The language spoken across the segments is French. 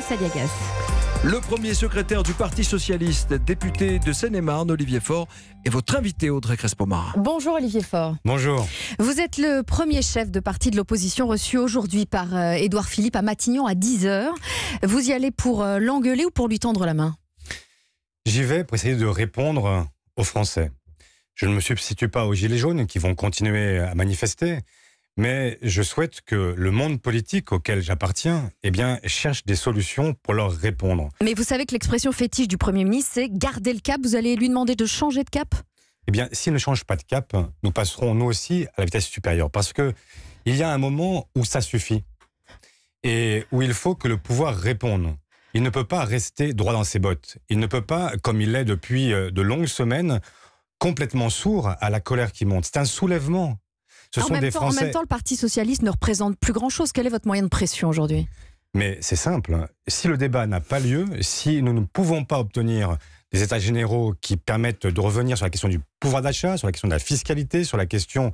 Saliagas. Le premier secrétaire du Parti Socialiste, député de Seine-et-Marne, Olivier Faure, est votre invité, Audrey Crespo-Marin. Bonjour Olivier Faure. Bonjour. Vous êtes le premier chef de parti de l'opposition reçu aujourd'hui par Édouard Philippe à Matignon à 10h. Vous y allez pour l'engueuler ou pour lui tendre la main? J'y vais pour essayer de répondre aux Français. Je ne me substitue pas aux Gilets jaunes qui vont continuer à manifester, mais je souhaite que le monde politique auquel j'appartiens cherche des solutions pour leur répondre. Mais vous savez que l'expression fétiche du Premier ministre, c'est garder le cap. Vous allez lui demander de changer de cap? Eh bien, s'il ne change pas de cap, nous passerons nous aussi à la vitesse supérieure. Parce que il y a un moment où ça suffit et où il faut que le pouvoir réponde. Il ne peut pas rester droit dans ses bottes. Il ne peut pas, comme il l'est depuis de longues semaines, complètement sourd à la colère qui monte. C'est un soulèvement. En même temps, le Parti Socialiste ne représente plus grand-chose. Quel est votre moyen de pression aujourd'hui? Mais c'est simple. Si le débat n'a pas lieu, si nous ne pouvons pas obtenir des états généraux qui permettent de revenir sur la question du pouvoir d'achat, sur la question de la fiscalité, sur la question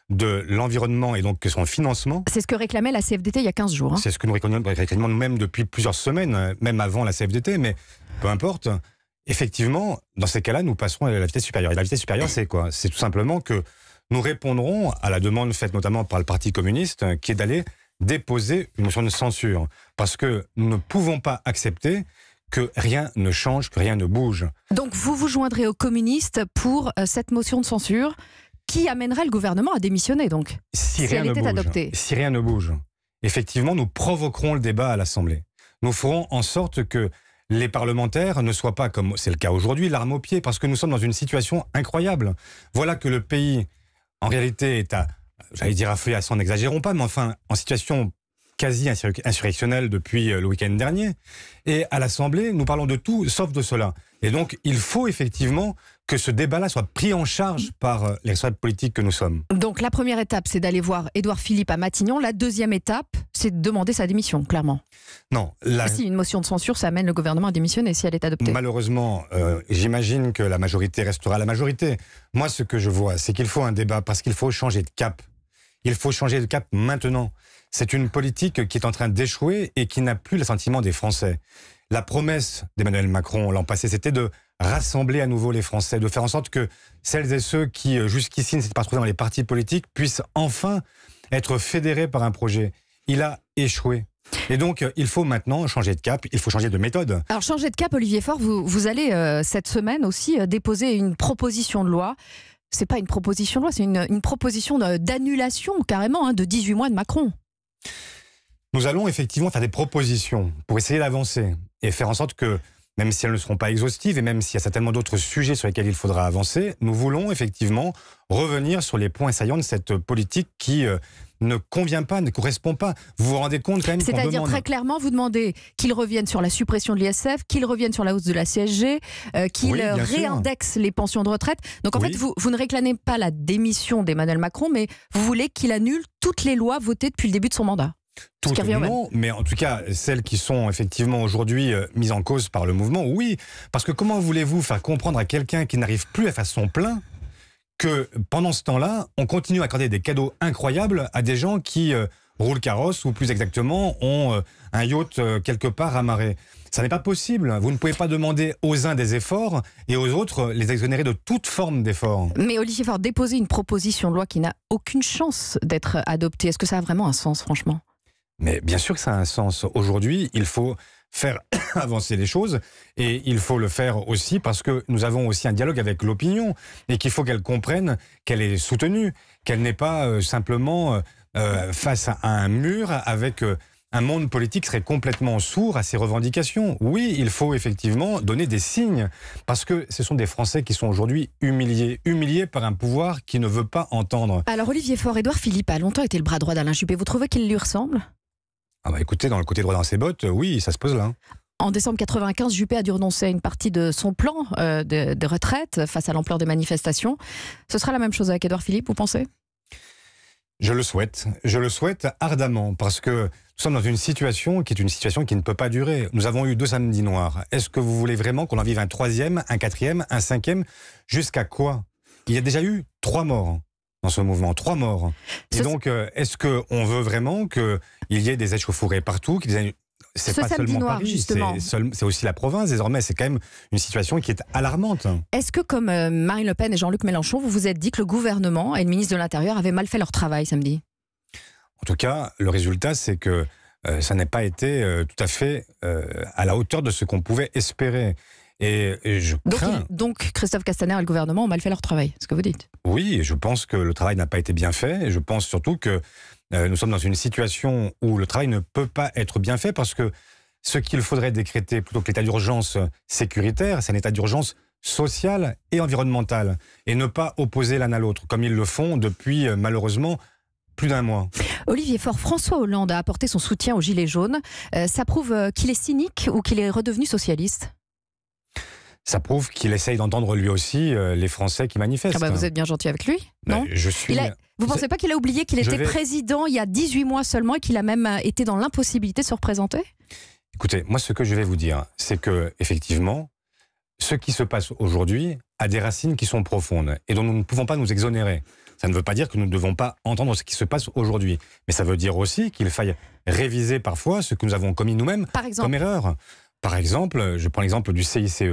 de l'environnement et donc son financement. C'est ce que réclamait la CFDT il y a 15 jours. C'est ce que nous réclamons nous-mêmes depuis plusieurs semaines, même avant la CFDT, mais peu importe. Effectivement, dans ces cas-là, nous passerons à la vitesse supérieure. Et la vitesse supérieure, c'est quoi? C'est tout simplement que nous répondrons à la demande faite notamment par le Parti communiste, qui est d'aller déposer une motion de censure. Parce que nous ne pouvons pas accepter que rien ne change, que rien ne bouge. Donc vous vous joindrez aux communistes pour cette motion de censure qui amènerait le gouvernement à démissionner, donc, si elle était adoptée. Si rien ne bouge, effectivement, nous provoquerons le débat à l'Assemblée. Nous ferons en sorte que les parlementaires ne soient pas, comme c'est le cas aujourd'hui, l'arme au pied, parce que nous sommes dans une situation incroyable. Voilà que le pays, en réalité, est à feu et à sang, n'exagérons pas, mais enfin, en situation quasi insurrectionnelle depuis le week-end dernier. Et à l'Assemblée, nous parlons de tout, sauf de cela. Et donc, il faut effectivement que ce débat-là soit pris en charge par les responsables politiques que nous sommes. Donc, la première étape, c'est d'aller voir Édouard Philippe à Matignon. La deuxième étape, c'est de demander sa démission, clairement. Non. Si une motion de censure, ça amène le gouvernement à démissionner si elle est adoptée. Malheureusement, j'imagine que la majorité restera la majorité. Moi, ce que je vois, c'est qu'il faut un débat parce qu'il faut changer de cap. Il faut changer de cap maintenant. C'est une politique qui est en train d'échouer et qui n'a plus l'assentiment des Français. La promesse d'Emmanuel Macron l'an passé, c'était de rassembler à nouveau les Français, de faire en sorte que celles et ceux qui, jusqu'ici, ne s'étaient pas trouvés dans les partis politiques, puissent enfin être fédérés par un projet. Il a échoué. Et donc, il faut maintenant changer de cap, il faut changer de méthode. Alors, changer de cap, Olivier Faure, vous allez cette semaine aussi déposer une proposition de loi. C'est pas une proposition de loi, c'est une proposition d'annulation, carrément, de 18 mois de Macron. Nous allons effectivement faire des propositions pour essayer d'avancer et faire en sorte que, même si elles ne seront pas exhaustives et même s'il y a certainement d'autres sujets sur lesquels il faudra avancer, nous voulons effectivement revenir sur les points saillants de cette politique qui ne convient pas, ne correspond pas. Vous vous rendez compte quand même qu'on demande... C'est-à-dire très clairement, vous demandez qu'il revienne sur la suppression de l'ISF, qu'il revienne sur la hausse de la CSG, qu'il réindexe les pensions de retraite. Donc en fait, vous ne réclamez pas la démission d'Emmanuel Macron, mais vous voulez qu'il annule toutes les lois votées depuis le début de son mandat. Non, mais en tout cas, celles qui sont effectivement aujourd'hui mises en cause par le mouvement, oui. Parce que comment voulez-vous faire comprendre à quelqu'un qui n'arrive plus à faire son plein que pendant ce temps-là, on continue à accorder des cadeaux incroyables à des gens qui roulent carrosse ou plus exactement ont un yacht quelque part amarré. Ça n'est pas possible. Vous ne pouvez pas demander aux uns des efforts et aux autres les exonérer de toute forme d'effort. Mais Olivier Faure, déposer une proposition de loi qui n'a aucune chance d'être adoptée, est-ce que ça a vraiment un sens, franchement ? Mais bien sûr que ça a un sens. Aujourd'hui, il faut faire avancer les choses et il faut le faire aussi parce que nous avons aussi un dialogue avec l'opinion et qu'il faut qu'elle comprenne qu'elle est soutenue, qu'elle n'est pas simplement face à un mur avec un monde politique qui serait complètement sourd à ses revendications. Oui, il faut effectivement donner des signes parce que ce sont des Français qui sont aujourd'hui humiliés par un pouvoir qui ne veut pas entendre. Alors Olivier Faure, Édouard Philippe a longtemps été le bras droit d'Alain Juppé. Vous trouvez qu'il lui ressemble ? Ah bah écoutez, dans le côté droit dans ses bottes, oui, ça se pose là. En décembre 1995, Juppé a dû renoncer à une partie de son plan de retraite face à l'ampleur des manifestations. Ce sera la même chose avec Édouard Philippe, vous pensez ? Je le souhaite ardemment, parce que nous sommes dans une situation qui ne peut pas durer. Nous avons eu 2 samedis noirs. Est-ce que vous voulez vraiment qu'on en vive un 3e, un 4e, un 5e ? Jusqu'à quoi ? Il y a déjà eu 3 morts dans ce mouvement, 3 morts. Et donc, est-ce qu'on veut vraiment qu'il y ait des échauffourées partout, qu'il y ait c'est pas seulement noir, Paris, justement. c'est aussi la province désormais. C'est quand même une situation qui est alarmante. Est-ce que, comme Marine Le Pen et Jean-Luc Mélenchon, vous vous êtes dit que le gouvernement et le ministre de l'Intérieur avaient mal fait leur travail samedi? En tout cas, le résultat, c'est que ça n'a pas été tout à fait à la hauteur de ce qu'on pouvait espérer. Et je crains... Donc Christophe Castaner et le gouvernement ont mal fait leur travail, c'est ce que vous dites? Oui, je pense que le travail n'a pas été bien fait. Et je pense surtout que nous sommes dans une situation où le travail ne peut pas être bien fait parce que ce qu'il faudrait décréter plutôt que l'état d'urgence sécuritaire, c'est un état d'urgence social et environnemental. Et ne pas opposer l'un à l'autre, comme ils le font depuis malheureusement plus d'un mois. Olivier Faure, François Hollande a apporté son soutien aux Gilets jaunes. Ça prouve qu'il est cynique ou qu'il est redevenu socialiste? Ça prouve qu'il essaye d'entendre lui aussi les Français qui manifestent. Vous êtes bien gentil avec lui, non? Vous ne pensez pas qu'il a oublié qu'il était président il y a 18 mois seulement et qu'il a même été dans l'impossibilité de se représenter? Écoutez, moi ce que je vais vous dire, c'est que effectivement, ce qui se passe aujourd'hui a des racines qui sont profondes et dont nous ne pouvons pas nous exonérer. Ça ne veut pas dire que nous ne devons pas entendre ce qui se passe aujourd'hui, mais ça veut dire aussi qu'il faille réviser parfois ce que nous avons commis nous-mêmes comme erreur. Par exemple, je prends l'exemple du CICE,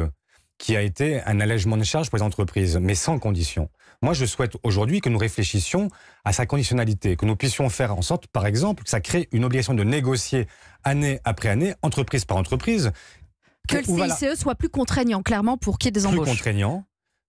qui a été un allègement de charges pour les entreprises, mais sans condition. Moi, je souhaite aujourd'hui que nous réfléchissions à sa conditionnalité, que nous puissions faire en sorte, par exemple, que ça crée une obligation de négocier année après année, entreprise par entreprise. Que le CICE soit plus contraignant, clairement, pour qu'il y ait des embauches. Plus contraignant,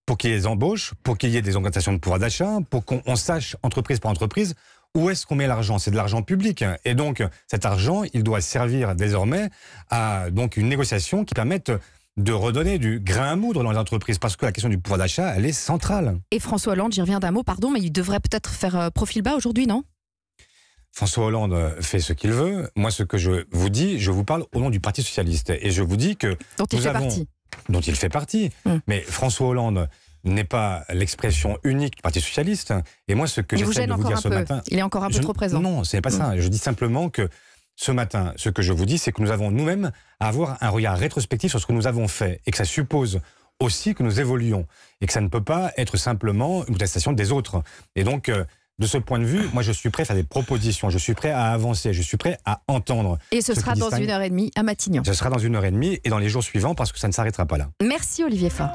pour qu'il y ait des embauches, pour qu'il y ait des augmentations de pouvoir d'achat, pour qu'on sache, entreprise par entreprise, où est-ce qu'on met l'argent? C'est de l'argent public. Et donc, cet argent, il doit servir désormais à donc, une négociation qui permette de redonner du grain à moudre dans les entreprises, parce que la question du pouvoir d'achat, elle est centrale. Et François Hollande, j'y reviens d'un mot, pardon, mais il devrait peut-être faire profil bas aujourd'hui, non? François Hollande fait ce qu'il veut. Moi, ce que je vous dis, je vous parle au nom du Parti Socialiste. Et je vous dis que... Dont il fait partie. Mais François Hollande n'est pas l'expression unique du Parti Socialiste. Et moi, ce que j'essaie de vous dire ce matin... Il est encore un peu trop présent. Non, ce n'est pas ça. Je dis simplement que ce matin, ce que je vous dis, c'est que nous avons nous-mêmes à avoir un regard rétrospectif sur ce que nous avons fait et que ça suppose aussi que nous évoluions et que ça ne peut pas être simplement une contestation des autres. Et donc, de ce point de vue, moi je suis prêt à faire des propositions, je suis prêt à avancer, je suis prêt à entendre. Et ce sera dans 1h30 à Matignon. Ce sera dans 1h30 et dans les jours suivants parce que ça ne s'arrêtera pas là. Merci Olivier Faure.